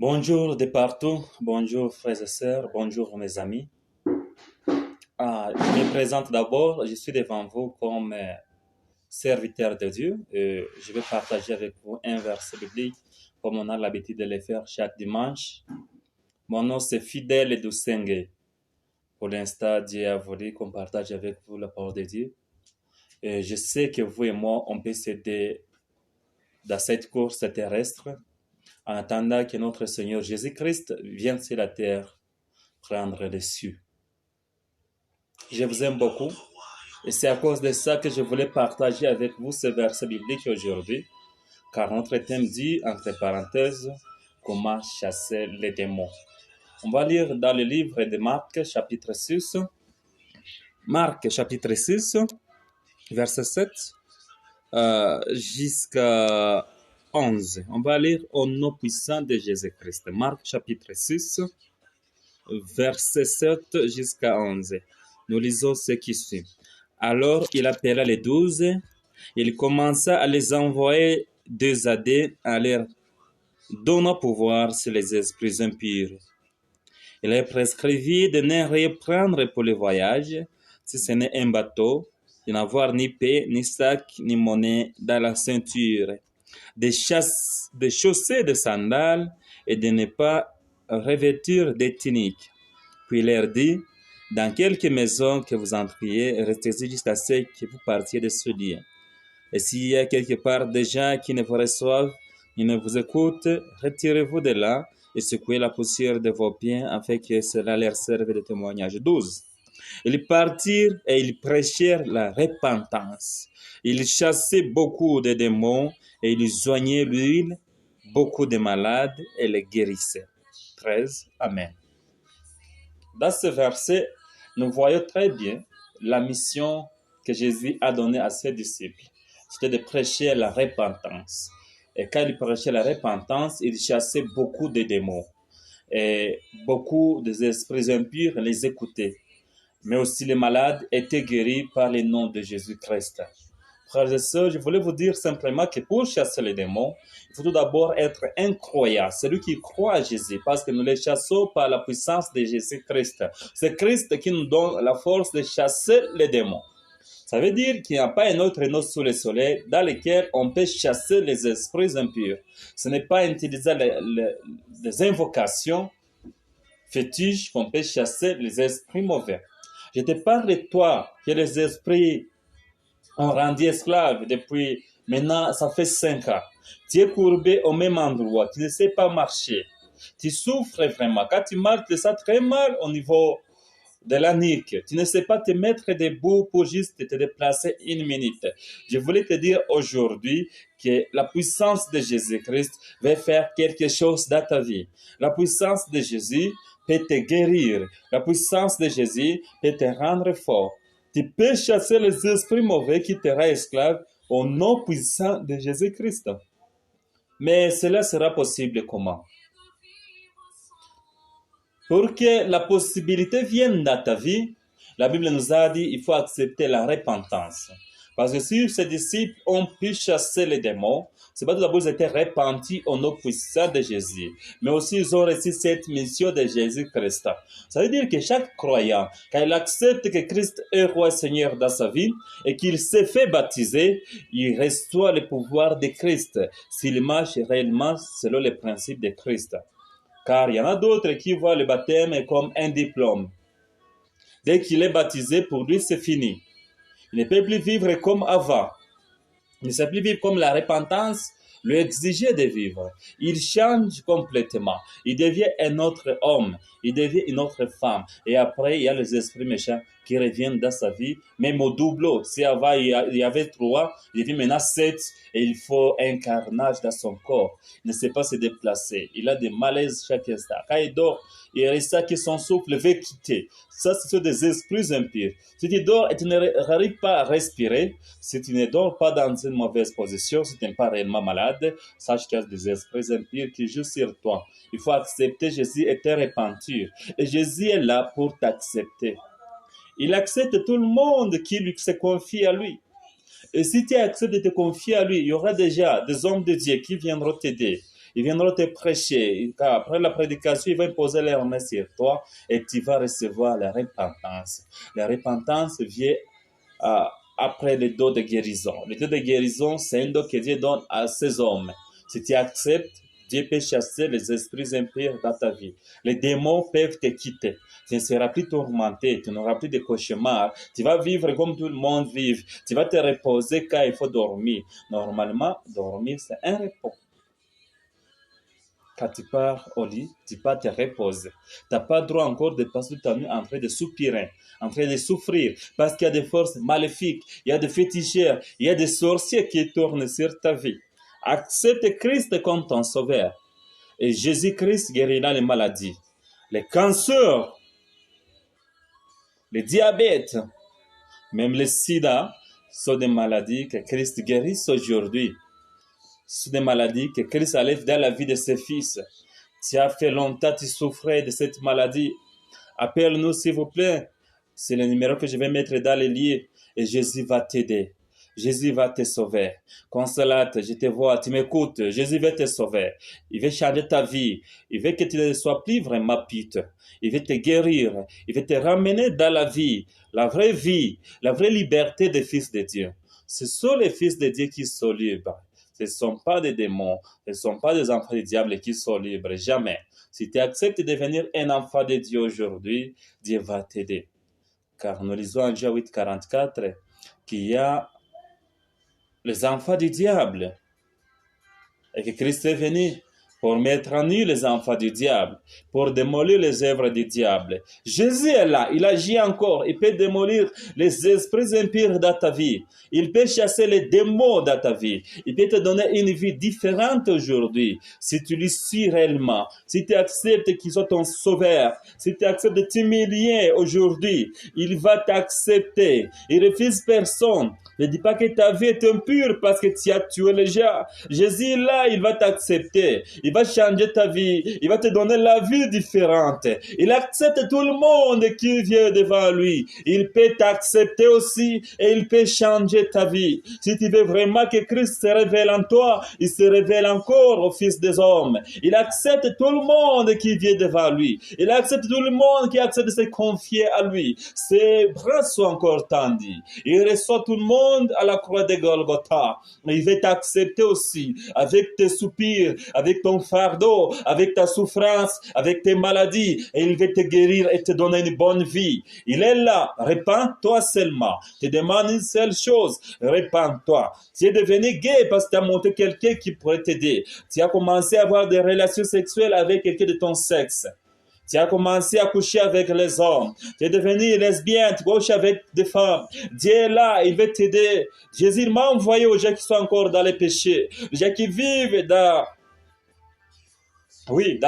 Bonjour de partout, bonjour frères et sœurs, bonjour mes amis. Je me présente d'abord, je suis devant vous comme serviteur de Dieu et je vais partager avec vous un verset biblique comme on a l'habitude de le faire chaque dimanche. Mon nom c'est Fidèle Dousengue. Pour l'instant, Dieu a voulu qu'on partage avec vous la parole de Dieu. Et je sais que vous et moi, on peut s'aider dans cette course terrestre en attendant que notre Seigneur Jésus-Christ vienne sur la terre prendre les cieux. Je vous aime beaucoup et c'est à cause de ça que je voulais partager avec vous ce verset biblique aujourd'hui, car notre thème dit, entre parenthèses, comment chasser les démons. On va lire dans le livre de Marc, chapitre 6, Marc, chapitre 6, verset 7 jusqu'à 11. On va lire au nom puissant de Jésus-Christ. Marc, chapitre 6, verset 7 jusqu'à 11. Nous lisons ce qui suit. Alors il appela les 12, il commença à les envoyer deux à deux en leur donnant pouvoir sur les esprits impurs. Il leur prescrivit de ne rien prendre pour le voyage, si ce n'est un bateau, de n'avoir ni paix, ni sac, ni monnaie dans la ceinture, de chausser de sandales et de ne pas revêtir des tuniques. Puis il leur dit, dans quelque maison que vous entriez, restez-y juste assez que vous partiez de ce lieu. Et s'il y a quelque part des gens qui ne vous reçoivent, ils ne vous écoutent, retirez-vous de là et secouez la poussière de vos pieds afin que cela leur serve de témoignage. 12. Ils partirent et ils prêchèrent la repentance. Ils chassaient beaucoup de démons et ils joignaient l'huile, beaucoup de malades et les guérissaient. 13. Amen. Dans ce verset, nous voyons très bien la mission que Jésus a donnée à ses disciples. C'était de prêcher la repentance. Et quand il prêchait la repentance, il chassait beaucoup de démons. Et beaucoup des esprits impurs les écoutaient. Mais aussi les malades étaient guéris par le nom de Jésus-Christ. Frères et sœurs, je voulais vous dire simplement que pour chasser les démons, il faut tout d'abord être un croyant, celui qui croit à Jésus, parce que nous les chassons par la puissance de Jésus-Christ. C'est Christ qui nous donne la force de chasser les démons. Ça veut dire qu'il n'y a pas un autre nom sous le soleil dans lequel on peut chasser les esprits impurs. Ce n'est pas utiliser les invocations fétiches qu'on peut chasser les esprits mauvais. Je te parle de toi, que les esprits ont rendu esclave depuis maintenant, ça fait 5 ans. Tu es courbé au même endroit, tu ne sais pas marcher. Tu souffres vraiment. Quand tu marches, tu sens très mal au niveau de la nuque. Tu ne sais pas te mettre debout pour juste te déplacer une minute. Je voulais te dire aujourd'hui que la puissance de Jésus-Christ va faire quelque chose dans ta vie. La puissance de Jésus peut te guérir. La puissance de Jésus peut te rendre fort. Tu peux chasser les esprits mauvais qui te rendent esclave au nom puissant de Jésus-Christ. Mais cela sera possible comment? Pour que la possibilité vienne dans ta vie, la Bible nous a dit qu'il faut accepter la repentance. Parce que si ces disciples ont pu chasser les démons, c'est pas tout d'abord ils étaient repentis au nom puissant de Jésus, mais aussi ils ont reçu cette mission de Jésus-Christ. Ça veut dire que chaque croyant, quand il accepte que Christ est roi Seigneur dans sa vie et qu'il s'est fait baptiser, il reçoit le pouvoir de Christ s'il marche réellement selon les principes de Christ. Car il y en a d'autres qui voient le baptême comme un diplôme. Dès qu'il est baptisé, pour lui, c'est fini. Il ne peut plus vivre comme avant. Il ne sait plus vivre comme la repentance lui exigeait de vivre. Il change complètement. Il devient un autre homme. Il devient une autre femme. Et après, il y a les esprits méchants qui reviennent dans sa vie, même au double. Si avant, il y avait 3, il devient maintenant 7, et il faut un carnage dans son corps. Il ne sait pas se déplacer. Il a des malaises chaque instant. Quand il dort, il ressent que son souffle veut quitter. Ça, ce sont des esprits impurs. Si tu dors et tu n'arrives pas à respirer, si tu ne dors pas dans une mauvaise position, si tu n'es pas réellement malade, sache qu'il y a des esprits impurs qui jouent sur toi. Il faut accepter Jésus et te repentir. Et Jésus est là pour t'accepter. Il accepte tout le monde qui se confie à lui. Et si tu acceptes de te confier à lui, il y aura déjà des hommes de Dieu qui viendront t'aider. Ils viendront te prêcher. Après la prédication, ils vont poser leurs mains sur toi et tu vas recevoir la repentance. La repentance vient après le don de guérison. Le don de guérison, c'est un don que Dieu donne à ses hommes. Si tu acceptes, Dieu peut chasser les esprits impurs dans ta vie. Les démons peuvent te quitter. Tu ne seras plus tourmenté, tu n'auras plus de cauchemars. Tu vas vivre comme tout le monde vit. Tu vas te reposer quand il faut dormir. Normalement, dormir, c'est un repos. Quand tu pars au lit, tu vas te reposer. Tu n'as pas le droit encore de passer ta nuit en train de soupirer, en train de souffrir, parce qu'il y a des forces maléfiques, il y a des féticheurs, il y a des sorciers qui tournent sur ta vie. Accepte Christ comme ton sauveur. Et Jésus-Christ guérira les maladies, les cancers, le diabète, même le sida, sont des maladies que Christ guérisse aujourd'hui. Ce sont des maladies que Christ enlève dans la vie de ses fils. Tu as fait longtemps, tu souffrais de cette maladie. Appelle-nous, s'il vous plaît. C'est le numéro que je vais mettre dans les liens et Jésus va t'aider. Jésus va te sauver. Consolate, je te vois, tu m'écoutes. Jésus va te sauver. Il veut changer ta vie. Il veut que tu ne sois plus vraiment pute. Il veut te guérir. Il veut te ramener dans la vie, la vraie liberté des fils de Dieu. Ce sont les fils de Dieu qui sont libres. Ce ne sont pas des démons, ce ne sont pas des enfants du diable qui sont libres, jamais. Si tu acceptes de devenir un enfant de Dieu aujourd'hui, Dieu va t'aider. Car nous lisons en Jean 8, 44 qu'il y a les enfants du diable et que Christ est venu pour mettre en nu les enfants du diable, pour démolir les œuvres du diable. Jésus est là, il agit encore, il peut démolir les esprits impurs dans ta vie, il peut chasser les démons dans ta vie, il peut te donner une vie différente aujourd'hui, si tu lui suis réellement, si tu acceptes qu'il soit ton sauveur, si tu acceptes de t'humilier aujourd'hui, il va t'accepter, il refuse personne. Ne dis pas que ta vie est impure parce que tu as tué les gens. Jésus là, il va t'accepter. Il va changer ta vie. Il va te donner la vie différente. Il accepte tout le monde qui vient devant lui. Il peut t'accepter aussi et il peut changer ta vie. Si tu veux vraiment que Christ se révèle en toi, il se révèle encore au Fils des hommes. Il accepte tout le monde qui vient devant lui. Il accepte tout le monde qui accepte de se confier à lui. Ses bras sont encore tendus. Il reçoit tout le monde à la croix de Golgotha. Il veut t'accepter aussi avec tes soupirs, avec ton fardeau, avec ta souffrance, avec tes maladies. Et il veut te guérir et te donner une bonne vie. Il est là. Répands-toi seulement. Je te demande une seule chose. Répands-toi. Tu es devenu gay parce que tu as monté quelqu'un qui pourrait t'aider. Tu as commencé à avoir des relations sexuelles avec quelqu'un de ton sexe. Tu as commencé à coucher avec les hommes. Tu es devenu lesbienne, tu couches avec des femmes. Dieu est là, il veut t'aider. Jésus m'a envoyé aux gens qui sont encore dans les péchés. Les gens qui vivent dans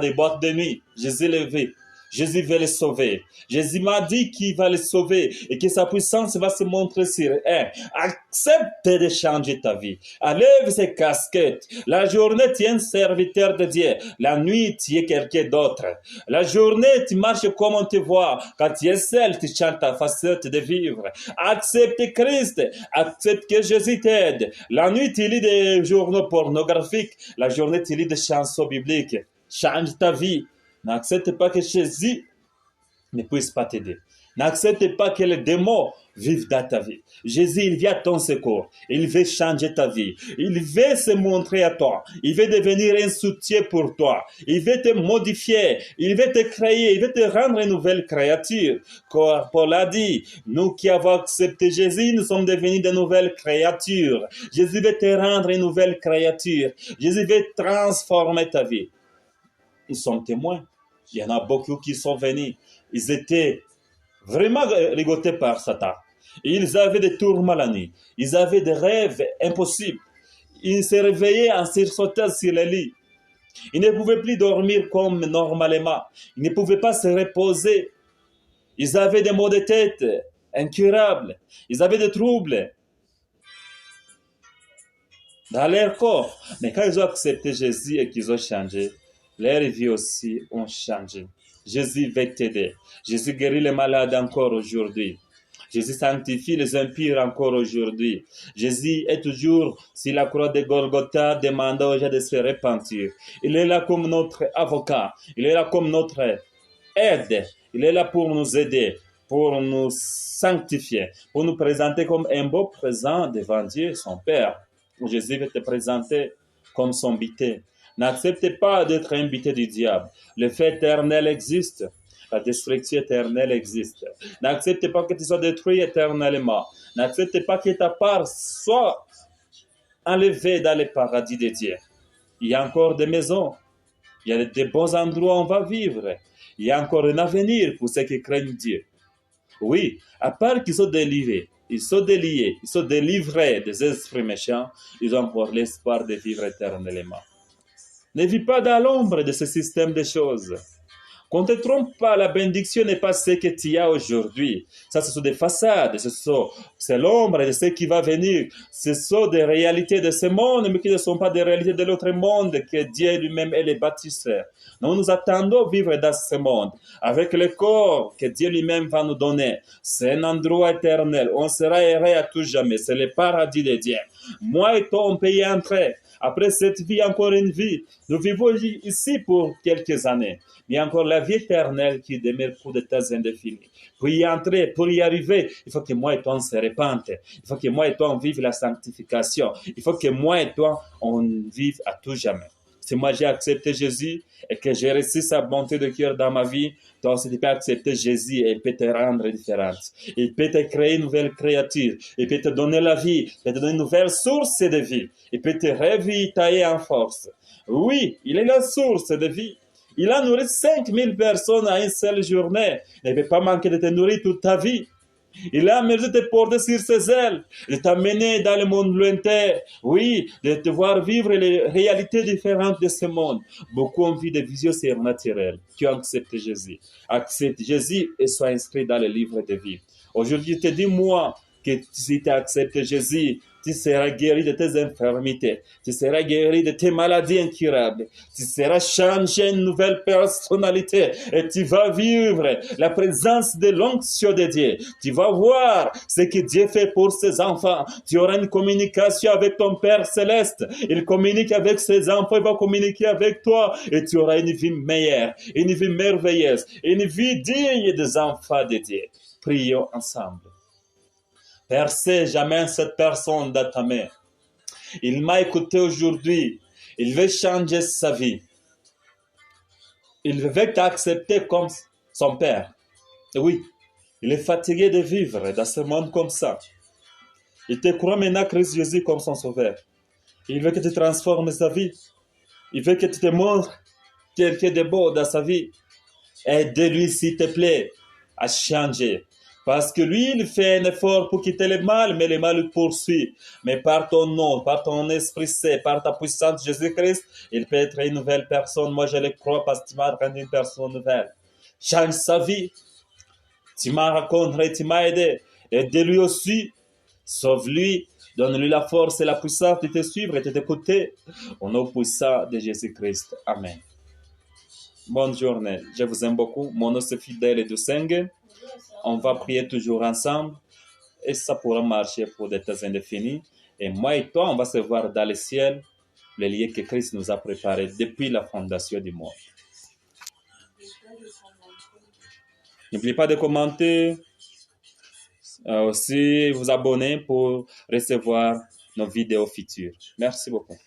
des boîtes de nuit. Jésus les veut. Jésus veut les sauver. Jésus m'a dit qu'il va les sauver et que sa puissance va se montrer sur eux. Accepte de changer ta vie. Enlève ces casquettes. La journée, tu es un serviteur de Dieu. La nuit, tu es quelqu'un d'autre. La journée, tu marches comme on te voit. Quand tu es seul, tu chantes ta facette de vivre. Accepte Christ. Accepte que Jésus t'aide. La nuit, tu lis des journaux pornographiques. La journée, tu lis des chansons bibliques. Change ta vie. N'accepte pas que Jésus ne puisse pas t'aider. N'accepte pas que les démons vivent dans ta vie. Jésus, il vient à ton secours. Il veut changer ta vie. Il veut se montrer à toi. Il veut devenir un soutien pour toi. Il veut te modifier. Il veut te créer. Il veut te rendre une nouvelle créature. Comme Paul a dit, nous qui avons accepté Jésus, nous sommes devenus de nouvelles créatures. Jésus veut te rendre une nouvelle créature. Jésus veut transformer ta vie. Ils sont témoins. Il y en a beaucoup qui sont venus. Ils étaient vraiment ligotés par Satan. Ils avaient des tourments la nuit. Ils avaient des rêves impossibles. Ils se réveillaient en sursautant sur le lit. Ils ne pouvaient plus dormir comme normalement. Ils ne pouvaient pas se reposer. Ils avaient des maux de tête incurables. Ils avaient des troubles dans leur corps. Mais quand ils ont accepté Jésus et qu'ils ont changé, leurs vies aussi ont changé. Jésus veut t'aider. Jésus guérit les malades encore aujourd'hui. Jésus sanctifie les impurs encore aujourd'hui. Jésus est toujours sur la croix de Golgotha, demandant aux gens de se repentir. Il est là comme notre avocat. Il est là comme notre aide. Il est là pour nous aider, pour nous sanctifier, pour nous présenter comme un beau présent devant Dieu, son Père. Jésus veut te présenter comme son invité. N'acceptez pas d'être invité du diable. Le fait éternel existe. La destruction éternelle existe. N'acceptez pas que tu sois détruit éternellement. N'acceptez pas que ta part soit enlevée dans le paradis de Dieu. Il y a encore des maisons. Il y a des bons endroits où on va vivre. Il y a encore un avenir pour ceux qui craignent Dieu. Oui, à part qu'ils sont délivrés, ils sont déliés, ils sont délivrés des esprits méchants, ils ont encore l'espoir de vivre éternellement. Ne vis pas dans l'ombre de ce système de choses. Qu'on ne te trompe pas, la bénédiction n'est pas ce que tu as aujourd'hui. Ça, ce sont des façades, c'est l'ombre de ce qui va venir. Ce sont des réalités de ce monde, mais qui ne sont pas des réalités de l'autre monde, que Dieu lui-même est le bâtisseur. Nous attendons vivre dans ce monde, avec le corps que Dieu lui-même va nous donner. C'est un endroit éternel. On sera heureux à tout jamais. C'est le paradis de Dieu. Moi et toi, on peut y entrer. Après cette vie, encore une vie. Nous vivons ici pour quelques années. Il y a encore la vie éternelle qui demeure pour des temps indéfinis. Pour y entrer, pour y arriver, il faut que moi et toi on se répande. Il faut que moi et toi on vive la sanctification. Il faut que moi et toi on vive à tout jamais. Si moi j'ai accepté Jésus et que j'ai reçu sa bonté de cœur dans ma vie, toi aussi tu peux accepter Jésus et il peut te rendre différente. Il peut te créer une nouvelle créature. Il peut te donner la vie. Il peut te donner une nouvelle source de vie. Il peut te revitailler en force. Oui, il est la source de vie. Il a nourri 5000 personnes à une seule journée. Il ne peut pas manquer de te nourrir toute ta vie. Il a mesure de te porter sur ses ailes, de t'amener dans le monde lointain. Oui, de te voir vivre les réalités différentes de ce monde. Beaucoup ont vu des visions surnaturelles qui ont accepté Jésus. Accepte Jésus et sois inscrit dans le livre de vie. Aujourd'hui, je te dis, moi, que si tu acceptes Jésus, tu seras guéri de tes infirmités, tu seras guéri de tes maladies incurables, tu seras changé une nouvelle personnalité et tu vas vivre la présence de l'onction de Dieu. Tu vas voir ce que Dieu fait pour ses enfants. Tu auras une communication avec ton Père céleste. Il communique avec ses enfants, il va communiquer avec toi et tu auras une vie meilleure, une vie merveilleuse, une vie digne des enfants de Dieu. Prions ensemble. Percez jamais cette personne dans ta main. Il m'a écouté aujourd'hui. Il veut changer sa vie. Il veut t'accepter comme son père. Et oui, il est fatigué de vivre dans ce monde comme ça. Il te croit maintenant Christ Jésus comme son sauveur. Il veut que tu transformes sa vie. Il veut que tu te montres quelqu'un de beau dans sa vie. Aide-lui, s'il te plaît, à changer. Parce que lui, il fait un effort pour quitter le mal, mais le mal le poursuit. Mais par ton nom, par ton Esprit Saint, par ta puissance, Jésus-Christ, il peut être une nouvelle personne. Moi, je le crois parce que tu m'as rendu une personne nouvelle. Change sa vie. Tu m'as rencontré, tu m'as aidé. Aide-lui aussi. Sauve-lui. Donne-lui la force et la puissance de te suivre et de t'écouter. Au nom puissant de Jésus-Christ. Amen. Bonne journée. Je vous aime beaucoup. Mon nom c'est Fidèle et Doucengue. On va prier toujours ensemble et ça pourra marcher pour des temps indéfinis. Et moi et toi, on va se voir dans le ciel, le lieu que Christ nous a préparé depuis la fondation du monde. N'oubliez pas de commenter, aussi vous abonner pour recevoir nos vidéos futures. Merci beaucoup.